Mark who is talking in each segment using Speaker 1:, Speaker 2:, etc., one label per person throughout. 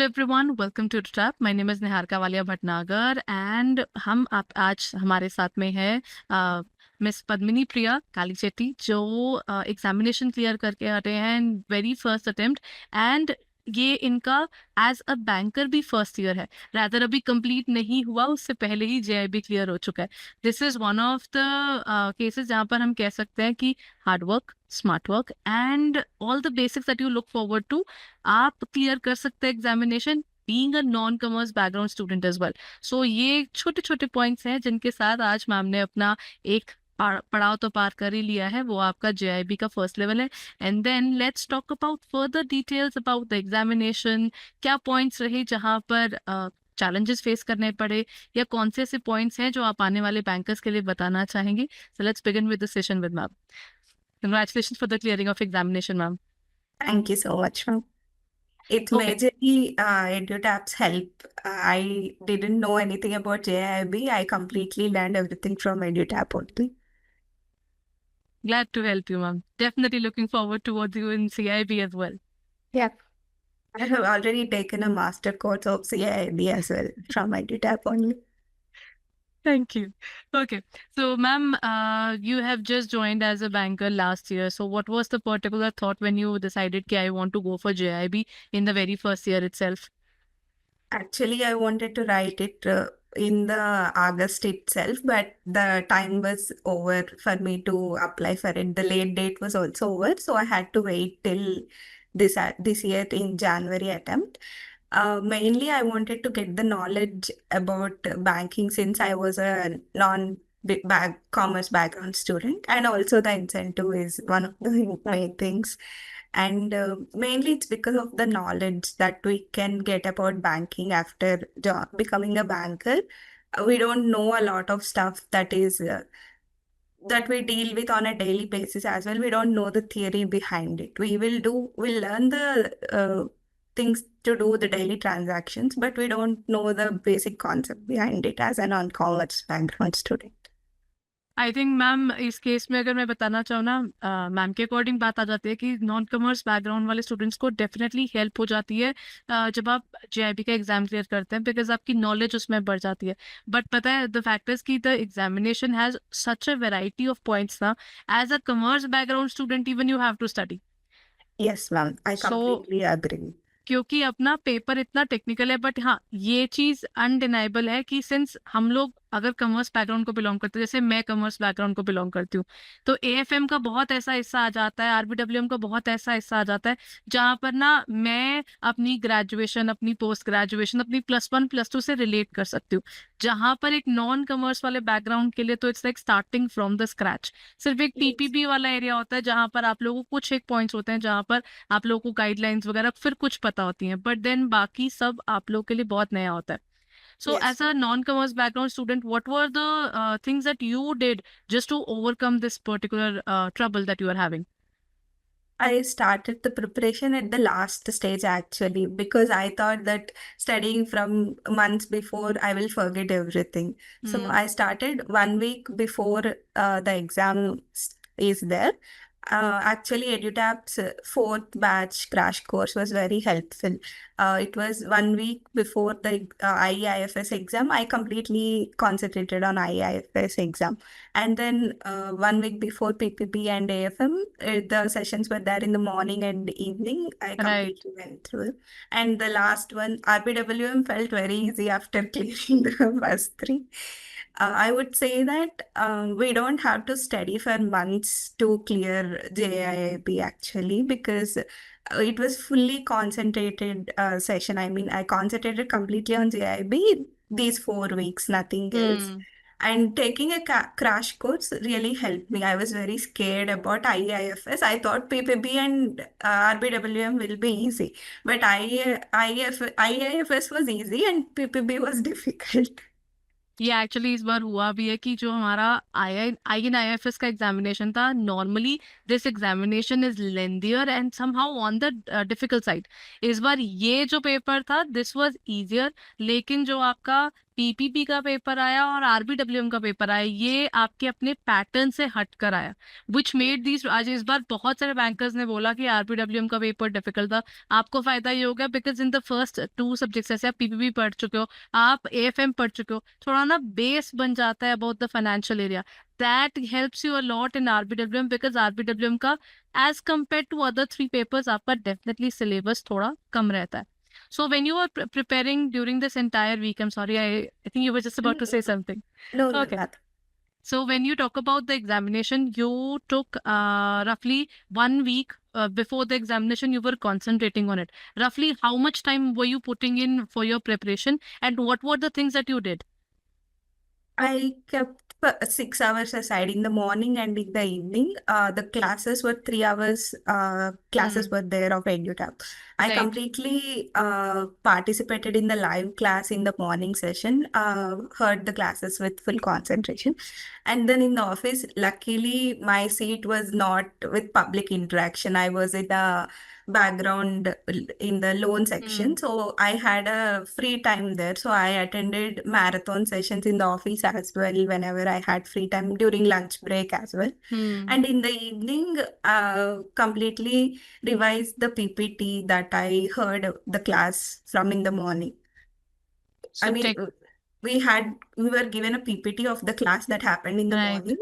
Speaker 1: Hello everyone, welcome to Trap. My name is Niharika Walia Bhatnagar and हम आप आज हमारे साथ में है मिस पद्मिनी प्रिया कालीचेट्टी जो एग्जामिनेशन क्लियर करके आ रहे हैं वेरी फर्स्ट अटेम्प्ट एंड ये इनका एज अ बैंकर भी फर्स्ट ईयर है, रादर अभी कंप्लीट नहीं हुआ, उससे पहले ही जेआईबी क्लियर हो चुका है. This is one of the cases जहाँ पर हम कह सकते हैं कि hard work, smart work and all the basics that you look forward to आप क्लियर कर सकते हैं examination being a non commerce background student as well. So ये छोटे छोटे पॉइंट्स हैं जिनके साथ आज मैम ने अपना एक पड़ाव तो पार कर ही लिया है, वो आपका जेआईबी का फर्स्ट लेवल है. And then let's talk about further details about the examination. क्या पॉइंट्स रहे जहाँ पर चैलेंजेस फेस करने पड़े या कौन से ऐसे पॉइंट्स हैं जो आप आने वाले बैंकर्स के लिए बताना चाहेंगे. So let's begin with the session with ma'am. Congratulations for the clearing of examination, ma'am.
Speaker 2: Thank you so much, ma'am. It's
Speaker 1: Okay,
Speaker 2: majorly EduTap's help. I didn't know anything about JIB. I completely learned everything from EduTap only.
Speaker 1: glad to help you, ma'am. Definitely looking forward towards you in CIB as well.
Speaker 2: Yeah. I have already taken a master course of CIB as well from EduTap only.
Speaker 1: Thank you. Okay, so ma'am, you have just joined as a banker last year. So what was the particular thought when you decided that I want to go for JIB in the very first year itself?
Speaker 2: Actually, I wanted to write it in the August itself, but the time was over for me to apply for it. The late date was also over, so I had to wait till this year in January attempt. Mainly, I wanted to get the knowledge about banking since I was a commerce background student, and also the incentive is one of the main things. And mainly, it's because of the knowledge that we can get about banking after becoming a banker. We don't know a lot of stuff that we deal with on a daily basis as well. We don't know the theory behind it. We'll learn the things to do the daily transactions, but we don't know the basic concept behind it as a non-commerce background student.
Speaker 1: I think ma'am इस case में अगर मैं बताना चाहूँ ना, ma'am के according बात आ जाती है कि नॉन कॉमर्स बैकग्राउंड वाले स्टूडेंट्स को डेफिनेटली हेल्प हो जाती है जब आप जेआईबी का एग्जाम क्लियर करते हैं, बिकॉज आपकी नॉलेज उसमें बढ़ जाती है. बट पता है द फैक्ट इज कि the examination has such a variety of points ना. As a commerce background student even you have to study.
Speaker 2: Yes, ma'am. I
Speaker 1: so
Speaker 2: completely agree.
Speaker 1: क्योंकि अपना पेपर इतना टेक्निकल है, बट हाँ ये चीज अनडिनाइबल है कि सिंस हम लोग अगर कॉमर्स बैकग्राउंड को बिलोंग करते हैं, जैसे मैं कॉमर्स बैकग्राउंड को बिलोंग करती हूँ, तो एएफएम का बहुत ऐसा हिस्सा आ जाता है, आरबीडब्ल्यूएम का बहुत ऐसा हिस्सा आ जाता है जहाँ पर ना मैं अपनी ग्रेजुएशन, अपनी पोस्ट ग्रेजुएशन, अपनी +1 +2 से रिलेट कर सकती हूँ. जहाँ पर एक नॉन कॉमर्स वाले बैकग्राउंड के लिए तो it's like starting from the scratch. सिर्फ एक
Speaker 2: Yes.
Speaker 1: पीपीबी वाला एरिया होता है जहाँ पर आप लोगों को कुछ एक पॉइंट्स होते हैं जहाँ पर आप लोगों को गाइडलाइंस वगैरह फिर कुछ पता होती हैं, बट देन बाकी सब आप लोगों के लिए बहुत नया होता है. So
Speaker 2: Yes.
Speaker 1: as a non-commerce background student, what were the things that you did just to overcome this particular trouble that you are having?
Speaker 2: I started the preparation at the last stage actually because I thought that studying from months before I will forget everything. So I started 1 week before the exam is there. Actually, EduTap's fourth batch crash course was very helpful. It was 1 week before the IEIFS exam. I completely concentrated on IEIFS exam. And then 1 week before PPP and AFM, the sessions were there in the morning and evening. I completely went through. And the last one, RBWM, felt very easy after clearing the first three. I would say that we don't have to study for months to clear JIIB actually because it was fully concentrated session. I mean, I concentrated completely on JIB these 4 weeks, nothing else. And taking a crash course really helped me. I was very scared about IIFS. I thought PPB and RBWM will be easy, but IIFS was easy and PPB was difficult.
Speaker 1: ये actually इस बार हुआ भी है कि जो हमारा INIFS का examination था, normally this examination is lengthier and somehow on the difficult side. इस बार ये जो पेपर था दिस वाज इजियर, लेकिन जो आपका पीपीपी का पेपर आया और आरबीडब्ल्यूएम का पेपर आया, ये आपके अपने पैटर्न से हट कर आया, विच मेड दीज। आज इस बार बहुत सारे बैंकर्स ने बोला कि आरबीडब्ल्यूएम का पेपर डिफिकल्ट था। आपको फायदा ये होगा because in the first 2 subjects, जैसे आप पीपीपी पढ़ चुके हो, आप एएफएम पढ़ चुके हो, थोड़ा ना बेस बन जाता है about the financial area. That helps you a lot in RBWM, because RBWM का as compare to other 3 papers आपका डेफिनेटली सिलेबस थोड़ा कम रहता है। So when you were preparing during this entire week, I'm sorry, I think you were just about to say something.
Speaker 2: No, no,
Speaker 1: Okay.
Speaker 2: nothing.
Speaker 1: So when you talk about the examination, you took roughly 1 week before the examination, you were concentrating on it. Roughly how much time were you putting in for your preparation, and what were the things that you did?
Speaker 2: I kept 6 hours aside in the morning and in the evening. The classes were 3 hours. Classes
Speaker 1: Hmm.
Speaker 2: were there of EduTap. I
Speaker 1: Right.
Speaker 2: completely participated in the live class in the morning session. Heard the classes with full concentration, and then in the office, luckily my seat was not with public interaction. I was in the background in the loan section,
Speaker 1: Hmm.
Speaker 2: so I had a free time there, so I attended marathon sessions in the office as well whenever I had free time during lunch break as well.
Speaker 1: Hmm.
Speaker 2: And in the evening, completely revised the PPT that I heard the class from in the morning. I
Speaker 1: So
Speaker 2: mean,
Speaker 1: take
Speaker 2: we were given a PPT of the class that happened in the
Speaker 1: right.
Speaker 2: morning,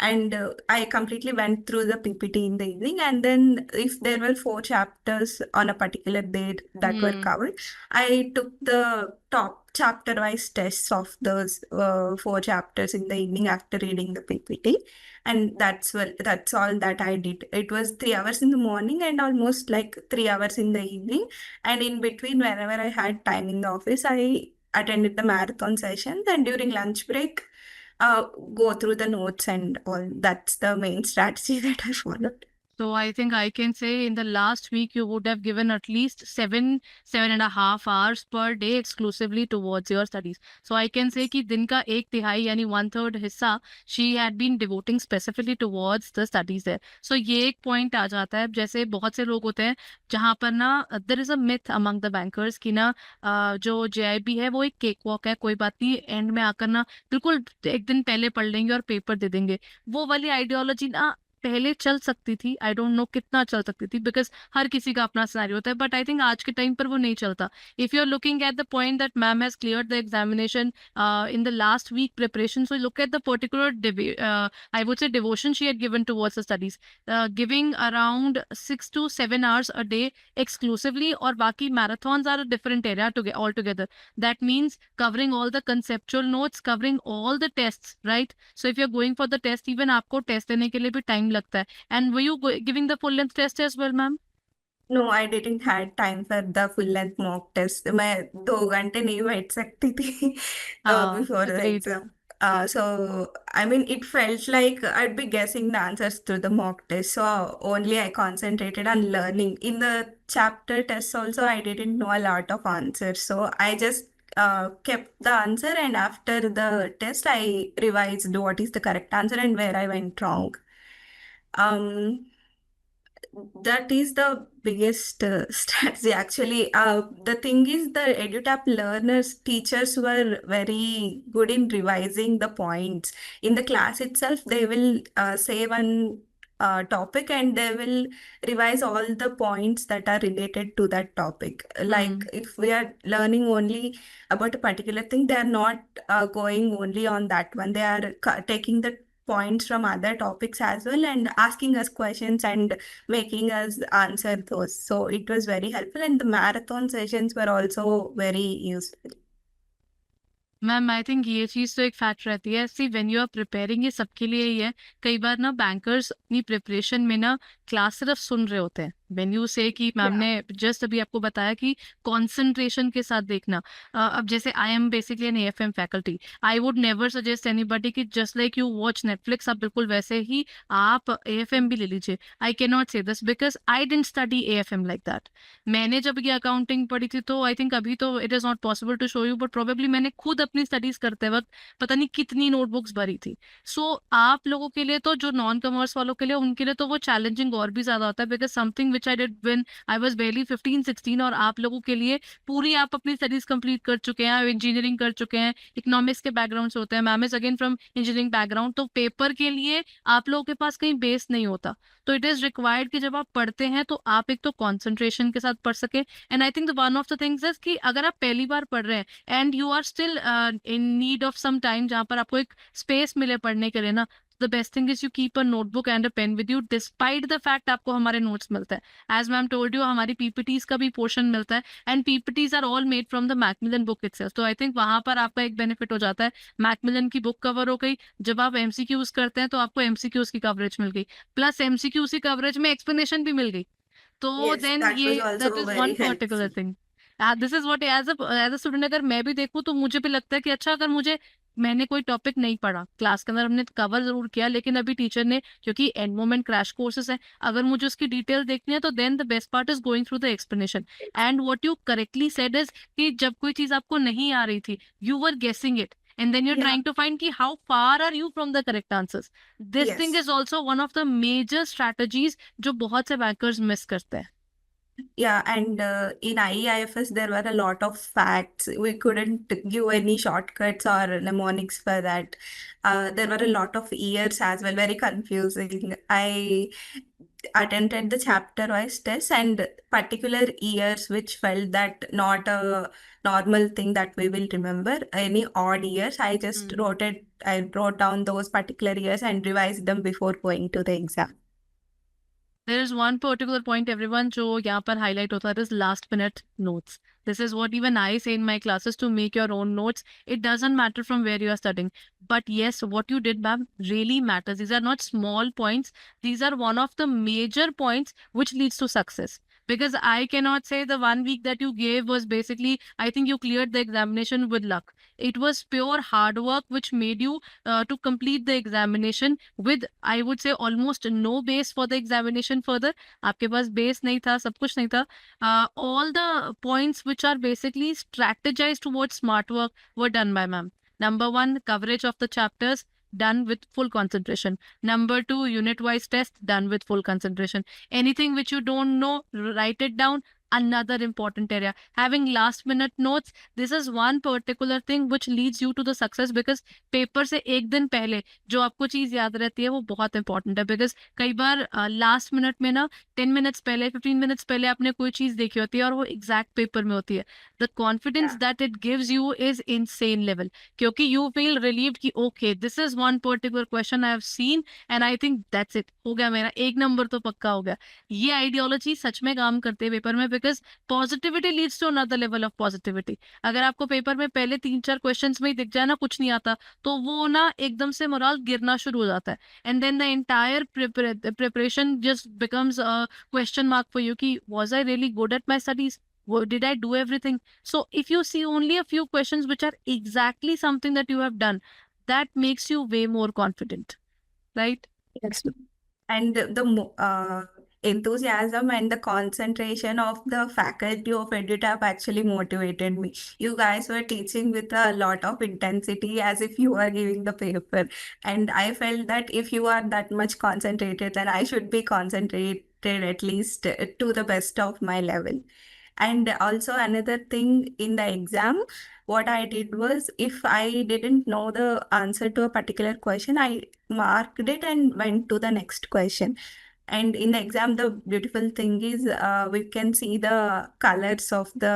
Speaker 2: and I completely went through the PPT in the evening. And then, if there were 4 chapters on a particular date that were
Speaker 1: Hmm.
Speaker 2: covered, I took the top chapter-wise tests of those 4 chapters in the evening after reading the PPT. And that's all that I did. It was 3 hours in the morning and almost like 3 hours in the evening. And in between, whenever I had time in the office, I attended the marathon sessions, and during lunch break, go through the notes and all. That's the main strategy that I followed.
Speaker 1: So I think I can say in the last week you would have given at least 7.5 hours per day exclusively towards your studies. So I can say कि दिन का 1/3 यानी 1/3 हिस्सा she had been devoting specifically towards the studies there. So ये एक point आ जाता है, जैसे बहुत से लोग होते हैं जहाँ पर ना there is a myth among the bankers कि ना जो JIB है वो एक केक वॉक है, कोई बात नहीं, एंड में आकर ना बिल्कुल एक दिन पहले पढ़ लेंगे और पेपर दे देंगे। वो वाली आइडियोलॉजी ना पहले चल सकती थी, आई डोंट नो कितना चल सकती थी, बिकॉज हर किसी का अपना सिनेरियो होता है, बट आई थिंक आज के टाइम पर वो नहीं चलता। If you are looking at the point that ma'am has clear the examination in the last week preparation, so look at the particular I would say devotion she had given towards the studies, giving around 6 to 7 hours a day exclusively, और बाकी marathons are a different area altogether. That means covering all the conceptual notes, covering all the tests, right? So if you're going for the test, even आपको test देने के लिए भी time लगता है। And were you giving the full length test as well, ma'am?
Speaker 2: No, I didn't had time for the full length mock test. मैं 2 घंटे नहीं बैठ सकती थी before the
Speaker 1: Agreed.
Speaker 2: exam. So I mean, it felt like I'd be guessing the answers through the mock test. So only I concentrated on learning. In the chapter tests also, I didn't know a lot of answers. So I just kept the answer, and after the test, I revised what is the correct answer and where I went wrong. Um, that is the biggest strategy actually. The thing is, the EduTap learners, teachers were very good in revising the points. In the class itself, they will say one topic and they will revise all the points that are related to that topic. Like if we are learning only about a particular thing, they are not going only on that one. They are taking the points from other topics as well and asking us questions and making us answer those. So it was very helpful, and the marathon sessions were also very useful.
Speaker 1: Ma'am I think ये चीज तो एक fact रहती है, see when you are preparing, ये सबके लिए ही है। कई बार ना बैंकर्स अपनी प्रिपरेशन में ना क्लास सिर्फ सुन रहे होते हैं। व्हेन यू से कि मैम
Speaker 2: Yeah.
Speaker 1: ने जस्ट अभी आपको बताया कि कंसंट्रेशन के साथ देखना। अब जैसे I am basically an AFM faculty, I would never suggest anybody कि just like you watch Netflix, आप बिल्कुल वैसे ही आप एएफएम भी ले लीजिए। I can not say this because I didn't study AFM like that. मैंने जब ये अकाउंटिंग पढ़ी थी तो आई थिंक अभी तो it is not possible to show you, but probably मैंने खुद अपनी स्टडीज करते वक्त पता नहीं कितनी नोटबुक्स भरी थी। सो आप लोगों के लिए तो, जो नॉन कॉमर्स वालों के लिए, उनके लिए तो वो चैलेंजिंग और भी ज्यादा होता है, because something which I did when I was barely 15-16, और आप लोगों के लिए पूरी आप अपनी स्टडीज कंप्लीट कर चुके हैं, इंजीनियरिंग कर चुके हैं, इकोनॉमिक्स के बैकग्राउंड से होते हैं, ma'am is again from engineering background, तो पेपर के लिए आप लोगों के पास कहीं बेस नहीं होता, तो इट इज रिक्वायर्ड कि जब आप पढ़ते हैं तो आप एक तो कॉन्सेंट्रेशन के साथ पढ़ सके। And I think one of the things is कि अगर आप पहली बार पढ़ रहे हैं and you are still in need of some time जहाँ पर आपको एक स्पेस मिले पढ़ने के लिए ना, the best thing is you keep a notebook and a pen with you, despite the fact आपको हमारे नोट्स मिलते हैं। एज मैम टोल्ड यू, हमारी पीपीटीज का भी पोर्शन मिलता है, and PPTs are all made from the Macmillan book itself, तो आई थिंक वहां पर आपका एक बेनिफिट हो जाता है, मैकमिलन की बुक कवर हो गई, जब आप एमसीक्यूज करते हैं तो आपको एमसीक्यूज की कवरेज मिल गई, प्लस एमसीक्यूज की कवरेज में एक्सप्लेनेशन भी मिल गई, तो
Speaker 2: Yes,
Speaker 1: देन
Speaker 2: that was
Speaker 1: ये that
Speaker 2: also
Speaker 1: is
Speaker 2: very
Speaker 1: one particular
Speaker 2: helpful.
Speaker 1: Thing. This is what as a student अगर मैं भी देखूँ तो मुझे भी लगता है कि अच्छा, अगर मुझे मैंने कोई टॉपिक नहीं पढ़ा क्लास के अंदर, हमने कवर जरूर किया, लेकिन अभी टीचर ने, क्योंकि एंड मोमेंट क्रैश कोर्सेज है, अगर मुझे उसकी डिटेल देखनी है तो then the best part is going through the explanation. And what you correctly said is कि जब कोई चीज आपको नहीं आ रही थी, यू वर गेसिंग it, and then you're
Speaker 2: Yeah,
Speaker 1: trying to find ki how far are you from the correct answers. This thing
Speaker 2: yes.
Speaker 1: is also one of the major strategies जो बहुत से bankers miss करते हैं।
Speaker 2: Yeah, and in IEIFS, there were a lot of facts. We couldn't give any shortcuts or mnemonics for that. There were a lot of years as well, very confusing. I attended the chapter-wise test and particular years which felt that not a normal thing that we will remember. Any odd years, I just wrote it. I wrote down those particular years and revised them before going to the exam.
Speaker 1: There is one particular point everyone जो यहाँ पर highlight होता है, is last minute notes. This is what even I say in my classes, to make your own notes. It doesn't matter from where you are studying, but yes, what you did, ma'am, really matters. These are not small points. These are one of the major points which leads to success. Because I cannot say the 1 week that you gave was basically, I think you cleared the examination with luck. It was pure hard work which made you to complete the examination with, I would say, almost no base for the examination further. आपके पास base नहीं था, सब कुछ नहीं था. All the points which are basically strategized towards smart work were done by ma'am. Number 1, coverage of the chapters done with full concentration. Number 2, unit-wise test done with full concentration. Anything which you don't know, write it down. Another important area, having last minute notes. This is one particular thing which leads you to the success, because paper से एक दिन पहले जो आपको चीज याद रहती है वो बहुत इंपॉर्टेंट है, बिकॉज कई बार लास्ट मिनट में ना 10 मिनट्स पहले 15 मिनट्स पहले आपने कोई चीज देखी होती है और वो एग्जैक्ट पेपर में होती है, the confidence that it gives you is insane level, क्योंकि यू फील रिलीव्ड कि okay this is one particular question I have seen and I think that's it, हो गया मेरा एक नंबर तो पक्का हो गया। ये आइडियोलॉजी सच में काम करते हैं पेपर में, because positivity leads to another level of positivity. अगर आपको पेपर में पहले 3-4 क्वेश्चंस में ही दिख जाए ना कुछ नहीं आता, तो वो ना एकदम से मोरल गिरना शुरू हो जाता है, and then the entire preparation just becomes a question mark for you कि was I really good at my studies, did I do everything? So if you see only a few questions which are exactly something that you have done, that makes you way more confident, right?
Speaker 2: Yes. And the enthusiasm and the concentration of the faculty of EduTap actually motivated me. You guys were teaching with a lot of intensity as if you are giving the paper. And I felt that if you are that much concentrated, then I should be concentrated at least to the best of my level. And also another thing in the exam, what I did was, if I didn't know the answer to a particular question, I marked it and went to the next question. And in the exam, the beautiful thing is we can see the colors of the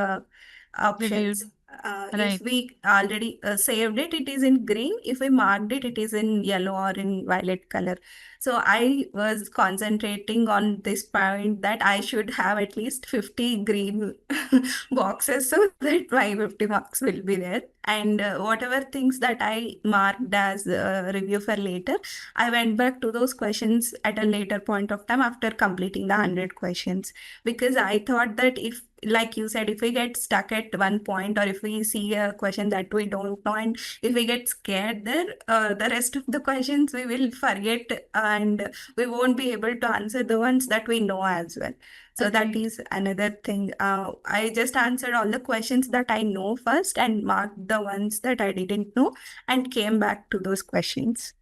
Speaker 2: options.
Speaker 1: Reviewed,
Speaker 2: If
Speaker 1: right?
Speaker 2: we already saved it, it is in green. If we marked it, it is in yellow or in violet color. So I was concentrating on this point that I should have at least 50 green boxes so that my 50 marks will be there. And whatever things that I marked as review for later, I went back to those questions at a later point of time after completing the 100 questions. Because I thought that if, like you said, if we get stuck at one point, or if we see a question that we don't know, and if we get scared there, the rest of the questions we will forget and we won't be able to answer the ones that we know as well. So that
Speaker 1: Agreed.
Speaker 2: is another thing. I just answered all the questions that I know first and marked the ones that I didn't know and came back to those questions.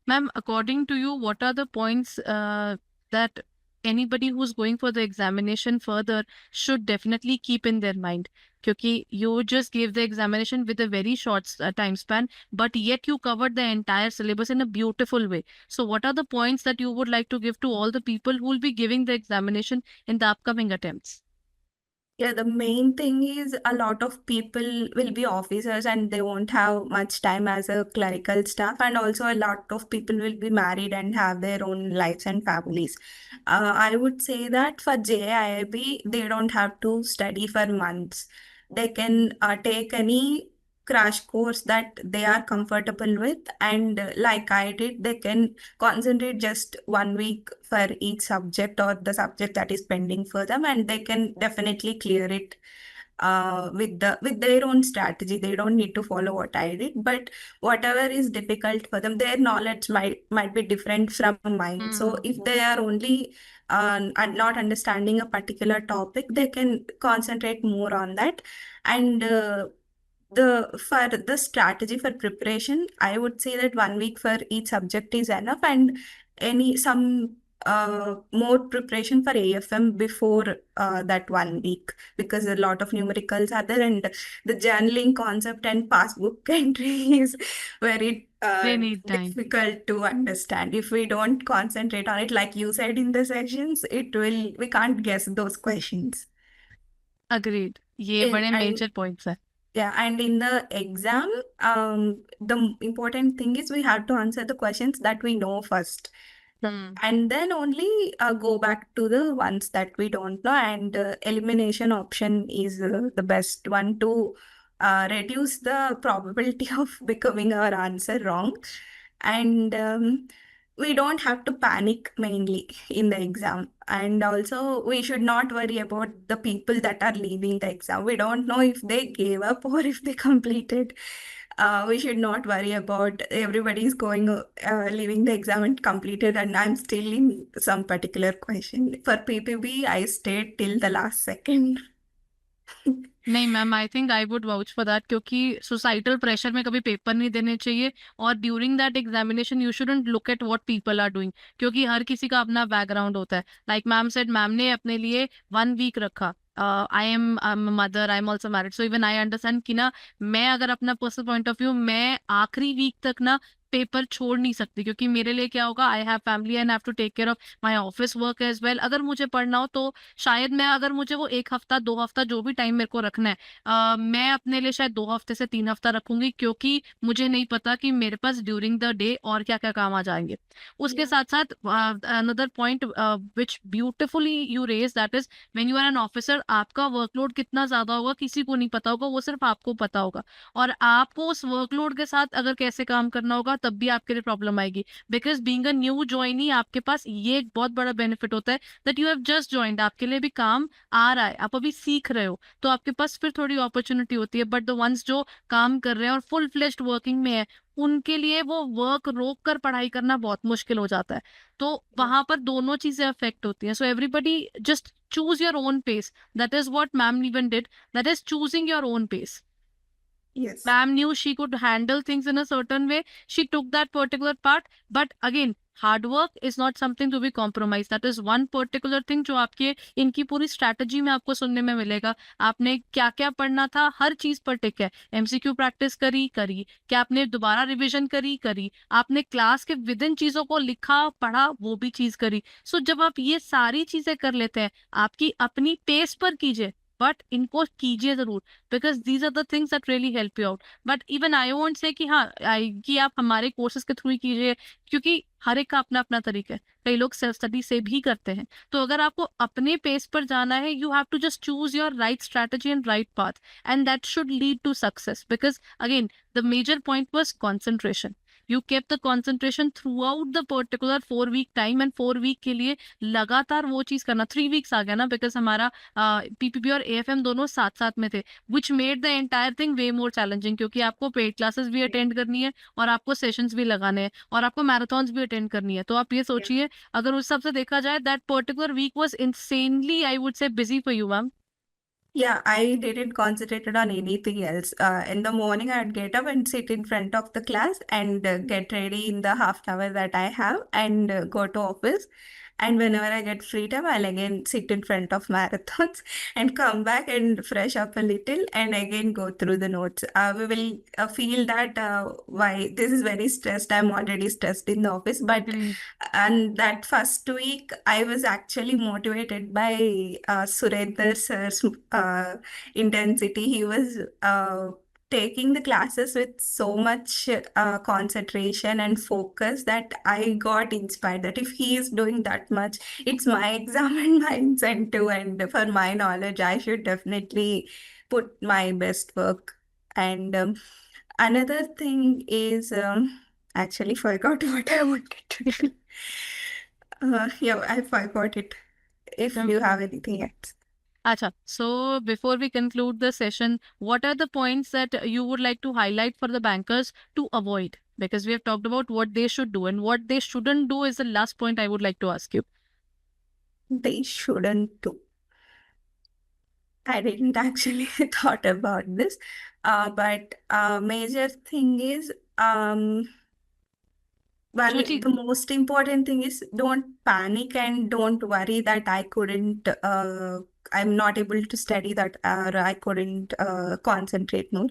Speaker 1: Ma'am, according to you, what are the points that anybody who's going for the examination further should definitely keep in their mind, क्योंकि you just gave the examination with a very short time span, but yet you covered the entire syllabus in a beautiful way. So what are the points that you would like to give to all the people who will be giving the examination in the upcoming attempts?
Speaker 2: Yeah, the main thing is a lot of people will be officers and they won't have much time as a clerical staff, and also a lot of people will be married and have their own lives and families. I would say that for JIIB, they don't have to study for months. They can take any crash course that they are comfortable with, and like I did, they can concentrate just 1 week for each subject or the subject that is pending for them, and they can definitely clear it with their own strategy. They don't need to follow what I did, but whatever is difficult for them, their knowledge might be different from mine. So if they are only and not understanding a particular topic, they can concentrate more on that. And the for the strategy for preparation, I would say that 1 week for each subject is enough, and any some more preparation for AFM before that 1 week, because a lot of numericals are there, and the journaling concept and passbook entry is very
Speaker 1: They need time.
Speaker 2: difficult to understand. If we don't concentrate on it, like you said in the sessions, we can't guess those questions.
Speaker 1: Agreed. ये बड़े
Speaker 2: And
Speaker 1: major points है.
Speaker 2: yeah, and in the exam, the important thing is we have to answer the questions that we know first, and then only go back to the ones that we don't know. And elimination option is the best one to reduce the probability of becoming our answer wrong. And we don't have to panic mainly in the exam. And also, we should not worry about the people that are leaving the exam. We don't know if they gave up or if they completed. We should not worry about everybody's going leaving the exam and completed, and I'm still in some particular question. For PPB, I stayed till the last second.
Speaker 1: नहीं ma'am, I think I would vouch for that, क्योंकि societal pressure में कभी paper नहीं देने चाहिए, और during that examination you shouldn't look at what people are doing, क्योंकि हर किसी का अपना बैकग्राउंड होता है. लाइक मैम सेड, मैम ने अपने लिए 1 वीक रखा. I am mother, I am also married, so even I understand कि ना, मैं अगर अपना पर्सनल पॉइंट ऑफ व्यू, मैं आखिरी वीक तक ना पेपर छोड़ नहीं सकती, क्योंकि मेरे लिए क्या होगा, I have family and have to take care of my office work as well. अगर मुझे पढ़ना हो तो शायद मैं, अगर मुझे वो 1 हफ्ता 2 हफ्ता जो भी टाइम मेरे को रखना है, मैं अपने लिए शायद 2 हफ्ते से 3 हफ्ता रखूंगी, क्योंकि मुझे नहीं पता कि मेरे पास ड्यूरिंग द डे और क्या क्या काम आ जाएंगे. उसके
Speaker 2: Yeah.
Speaker 1: साथ साथ another point which beautifully you raise, that is when you are an officer, आपका वर्कलोड कितना ज्यादा होगा किसी को नहीं पता होगा, वो सिर्फ आपको पता होगा. और आपको उस वर्कलोड के साथ अगर कैसे काम करना होगा, तब भी आपके लिए प्रॉब्लम आएगी. Because being a new joinee, आपके पास ये एक बहुत बड़ा बेनिफिट होता है that you have just joined, आपके लिए भी काम आ रहा है, आप अभी सीख रहे हो, तो आपके पास फिर थोड़ी अपॉर्चुनिटी होती है. बट द वंस जो काम कर रहे हैं और फुल फ्लेश्ड वर्किंग में है, उनके लिए वो वर्क रोक कर पढ़ाई करना बहुत मुश्किल हो जाता है. तो वहां पर दोनों चीजें अफेक्ट होती हैं. So everybody just choose your own pace. That is what ma'am even did, that is choosing your own pace.
Speaker 2: Yes.
Speaker 1: Ma'am knew she could handle things in a certain way. She took that particular part. But again, hard work is not something to be compromised. That is one particular thing जो आपके इनकी पूरी strategy में आपको सुनने में मिलेगा. आपने क्या क्या पढ़ना था, हर चीज पर टिक है. एमसीक्यू प्रैक्टिस करी, क्या आपने दोबारा रिवीजन करी, आपने क्लास के विद इन चीजों को लिखा पढ़ा, वो भी चीज करी. सो जब आप ये सारी चीजें कर लेते हैं, आपकी अपनी पेस पर कीजिए, बट इनको कीजिए जरूर, because these are the things that really help you out. But even I won't say कि हाँ कि आप हमारे कोर्सेज के थ्रू ही कीजिए, क्योंकि हर एक का अपना अपना तरीका है. कई लोग सेल्फ स्टडी से भी करते हैं. तो अगर आपको अपने पेस पर जाना है, you have to just choose your right strategy and right path, and that should lead to success. Because again the major point was concentration. You kept the concentration throughout the particular 4 week time, and 4 week के लिए लगातार वो चीज करना. 3 weeks आ गया ना, because हमारा PPP और एएफएम दोनों साथ साथ में थे, which made the entire thing way more challenging, क्योंकि आपको पेड क्लासेस भी अटेंड करनी है, और आपको सेशंस भी लगाने हैं, और आपको मैराथन्स भी अटेंड करनी है. तो आप ये सोचिए, अगर उस हिसाब से देखा जाए, that particular week was insanely, I would say, busy for you ma'am.
Speaker 2: Yeah, I didn't concentrate on anything else. In the morning, I'd get up and sit in front of the class and get ready in the half an hour that I have and go to office. And whenever I get free time, I'll again sit in front of marathons and come back and fresh up a little and again go through the notes. We will feel that why this is very stressed. I'm already stressed in the office, but
Speaker 1: Agreed.
Speaker 2: and that first week, I was actually motivated by Surender sir's intensity. He was taking the classes with so much concentration and focus that I got inspired that if he is doing that much, it's my exam and my incentive, and for my knowledge, I should definitely put my best work. And another thing is, actually forgot what I wanted to tell. Yeah, I forgot it. If you have anything else.
Speaker 1: Acha, so before we conclude the session, what are the points that you would like to highlight for the bankers to avoid? Because we have talked about what they should do and what they shouldn't do is the last point I would like to ask you.
Speaker 2: They shouldn't do. I didn't actually thought about this. But major thing is
Speaker 1: Shruti,
Speaker 2: the most important thing is don't panic and don't worry that I'm not able to study that or I couldn't concentrate more.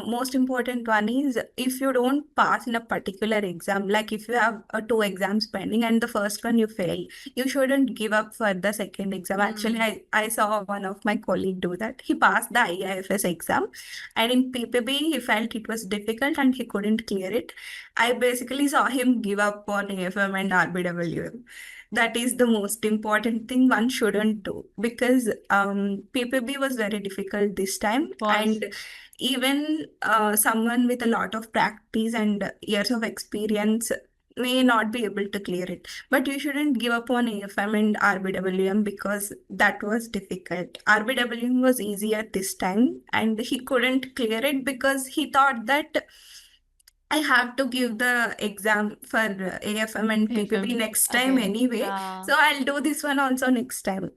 Speaker 2: Most important one is if you don't pass in a particular exam, like if you have two exams pending and the first one you fail, you shouldn't give up for the second exam. Actually, I saw one of my colleague do that. He passed the IIFS exam and in PPB he felt it was difficult and he couldn't clear it. I basically saw him give up on AFM and RBWM. That is the most important thing one shouldn't do because PPB was very difficult this time,
Speaker 1: pause.
Speaker 2: and even someone with a lot of practice and years of experience may not be able to clear it. But you shouldn't give up on AFM and RBWM because that was difficult. RBWM was easier this time, and he couldn't clear it because he thought that I have to give the exam for AFM and PPB
Speaker 1: AFM
Speaker 2: next time
Speaker 1: again.
Speaker 2: anyway.
Speaker 1: Yeah.
Speaker 2: So I'll do this one also next time.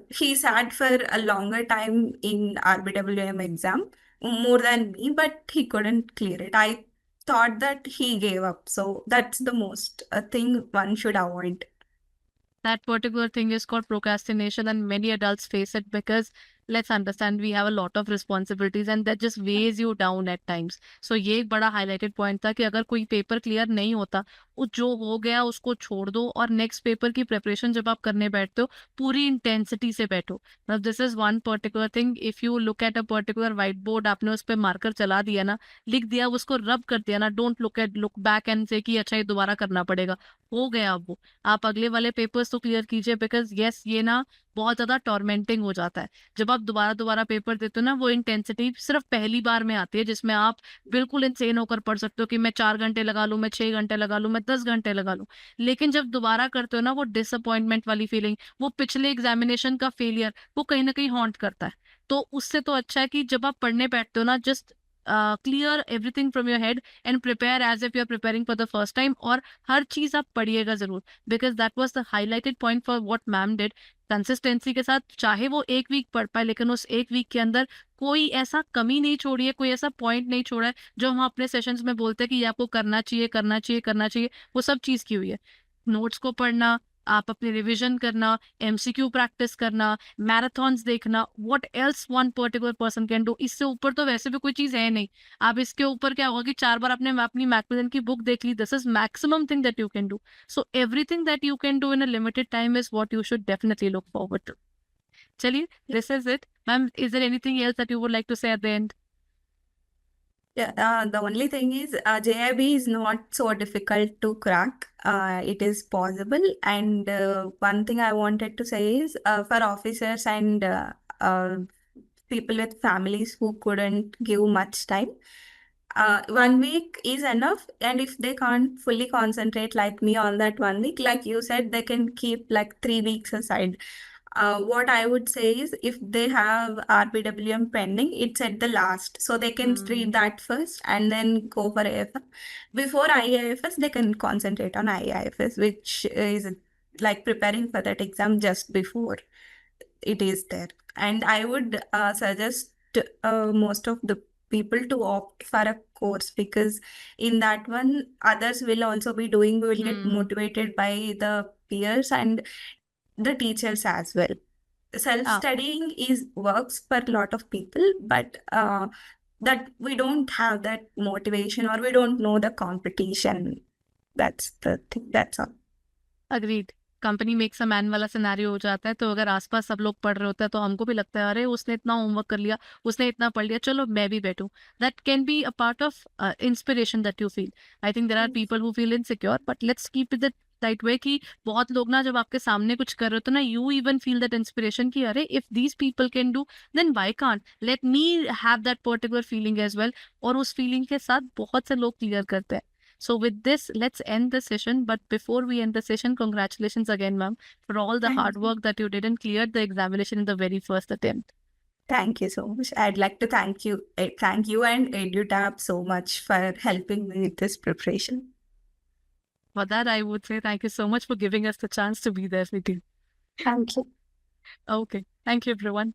Speaker 2: He sat for a longer time in RBWM exam, more than me, but he couldn't clear it. I thought that he gave up. So that's the most thing one should avoid.
Speaker 1: That particular thing is called procrastination, and many adults face it because let's understand we have a lot of responsibilities and that just weighs you down at times. So ये एक बड़ा highlighted point था कि अगर कोई paper clear नहीं होता, वो जो हो गया उसको छोड़ दो और नेक्स्ट पेपर की प्रिपरेशन जब आप करने बैठते हो पूरी इंटेंसिटी से बैठो. मतलब this is one particular thing. If you look at a particular white board, आपने उस पर मार्कर चला दिया ना, लिख दिया, उसको रब कर दिया ना, डोंट लुक बैक एंड से कि अच्छा ये दोबारा करना पड़ेगा. हो गया अब वो, आप अगले वाले पेपर्स तो क्लियर कीजिए बिकॉज यस ये ना बहुत ज्यादा टॉर्मेंटिंग हो जाता है. जब आप दोबारा दोबारा पेपर देते हो ना, वो इंटेंसिटी सिर्फ पहली बार में आती है जिसमें आप बिल्कुल इंसेन होकर पढ़ सकते हो कि मैं 4 घंटे लगा लूं, मैं 6 घंटे लगा लूं, मैं 10 घंटे लगा लूं. लेकिन जब दोबारा करते हो ना, वो डिसअपॉइंटमेंट वाली फीलिंग, वो पिछले एग्जामिनेशन का फेलियर, वो कहीं ना कहीं हॉन्ट करता है. तो उससे तो अच्छा है कि जब आप पढ़ने बैठते हो ना, just clear everything from your head and prepare as if you are preparing for the first time. और हर चीज आप पढ़िएगा जरूर because that was the highlighted point for what ma'am did. Consistency के साथ, चाहे वो एक वीक पढ़ पाए लेकिन उस एक वीक के अंदर कोई ऐसा कमी नहीं छोड़ी है, कोई ऐसा पॉइंट नहीं छोड़ा है जो हम अपने सेशंस में बोलते हैं कि ये आपको करना चाहिए करना चाहिए करना चाहिए. वो सब चीज की हुई है. नोट्स को पढ़ना, आप अपनी रिवीजन करना, एमसीक्यू प्रैक्टिस करना, मैराथन्स देखना, what else one particular person can do. इससे ऊपर तो वैसे भी कोई चीज है नहीं. आप इसके ऊपर क्या होगा कि 4 बार आपने अपनी मैकमिलन की बुक देख ली, this is maximum thing that you can do. So everything that you can do in a limited time is what you should definitely look forward to. चलिए, this is it. Ma'am, is there anything else that you would like to say at the end?
Speaker 2: Yeah, the only thing is JIB is not so difficult to crack. It is possible. And one thing I wanted to say is for officers and people with families who couldn't give much time, 1 week is enough. And if they can't fully concentrate like me on that 1 week, like you said, they can keep like 3 weeks aside. What I would say is if they have RBWM pending, it's at the last. So they can read that first and then go for AFM. Before IIFS, they can concentrate on IIFS, which is like preparing for that exam just before it is there. and I would suggest most of the people to opt for a course, because in that one others will also be doing, will get
Speaker 1: Hmm.
Speaker 2: motivated by the peers and the teachers as well.
Speaker 1: Ah,
Speaker 2: Self-studying is works for a lot of people, but that we don't have that motivation, or we don't know the competition. That's the thing. That's all.
Speaker 1: Agreed. Company makes a man वाला scenario हो जाता है, तो अगर आसपास सब लोग पढ़ रहे होते हैं तो हमको भी लगता है अरे उसने इतना होमवर्क कर लिया, उसने इतना पढ़ लिया, चलो मैं भी बैठूं. That can be a part of inspiration that you feel. I think there are people who feel insecure, but let's keep it that right way कि बहुत लोग ना जब आपके सामने कुछ कर रहे हो तो ना you even feel that inspiration कि अरे if these people can do then why can't, let me have that particular feeling as well. और उस फीलिंग के साथ बहुत से लोग क्लियर करते हैं. So with this, let's end the session. But before we end the session, congratulations again, ma'am, for all the hard work that you did and cleared the examination in the very first attempt.
Speaker 2: Thank you so much. I'd like to thank you and EduTap so much for helping me with this preparation.
Speaker 1: For that, I would say thank you so much for giving us the chance to be there with you.
Speaker 2: Thank you.
Speaker 1: Okay. Thank you, everyone.